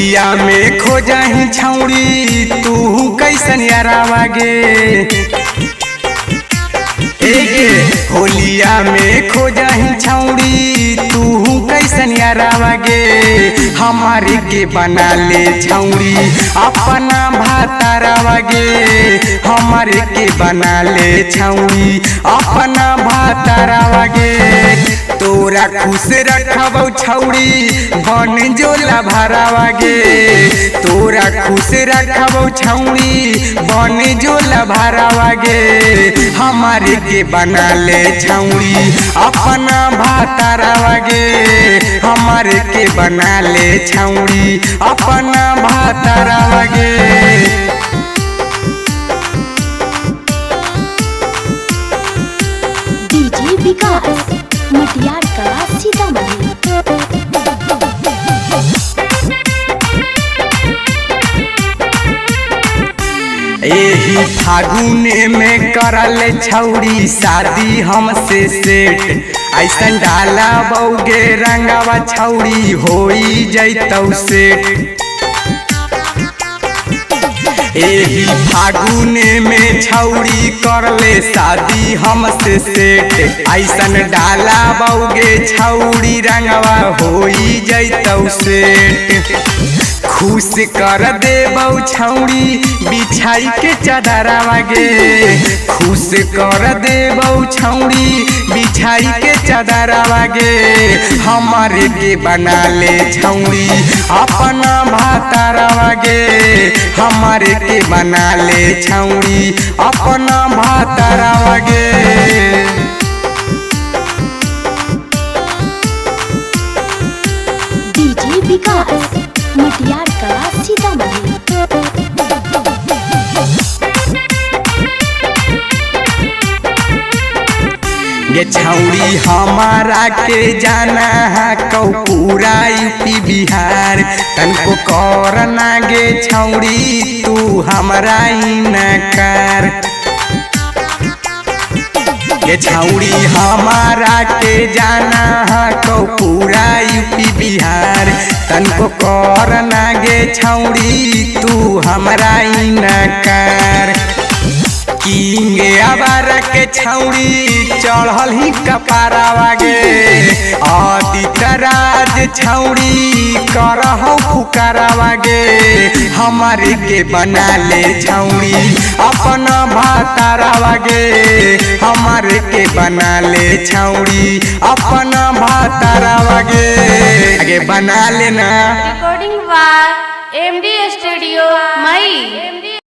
होलिया में खो जाही छौड़ी तू कैसन यारावा गे। होलिया में खो जाही छौड़ी तू कैसन यारावा गे। हमारे के बना ले छौड़ी अपना भातारावा गे। हमारे के बना ले छौड़ी अपना भातारावा गे। तोरा खुश रखबौ छौड़ी बन जोला भरावा गे। तोरा खुश रखबौ छौड़ी बन जोला भरावा गे। हमारे के बना ले छौड़ी अपना भातारावा गे। हमारे के बना ले छौड़ी अपना भातारावा गे। डीजे विकास मटियार कला सीतामढ़ी। एही फागुने में करल छौड़ी शादी हमसे सेट। ऐसन डाला बौगे रंगवा छौड़ी होई जैतौ सेट। एही फागुने में छौड़ी करले शादी हमसे सेट। ऐसन डाला बौगे छौड़ी रंगवा होई जैतौ सेट। खुश कर देबौ छौड़ी बिछाई के चादरावा गे। खुश कर देबौ छौड़ी बिछाई के चादरावा गे। हमारे के बना ले छौड़ी अपना भातारावा गे। हमारे के बना ले छौड़ी अपना भातारावा गे। डीजे विकास मटियार कला सीतामढ़ी। ये छौड़ी हमारा के जाना है कौ पूरा यूपी बिहार। तनको करना गे छौड़ी तू हमारा ही न कर। ये छौड़ी हमारा के जाना है कौ पूरा यूपी बिहार। तनको करना गे छौड़ी तू हमारा ही न कर। किंगे आबारा के छौड़ी चढ़ल ही कपारावा गे। आदित्य राज छौड़ी करहौ पुकारावा गे। हमारे के बना ले छौड़ी अपना भातारावा गे। हमारे के बना ले छौड़ी अपना भातारावा गे। आगे बना लेना। Recording by MD studio Mai.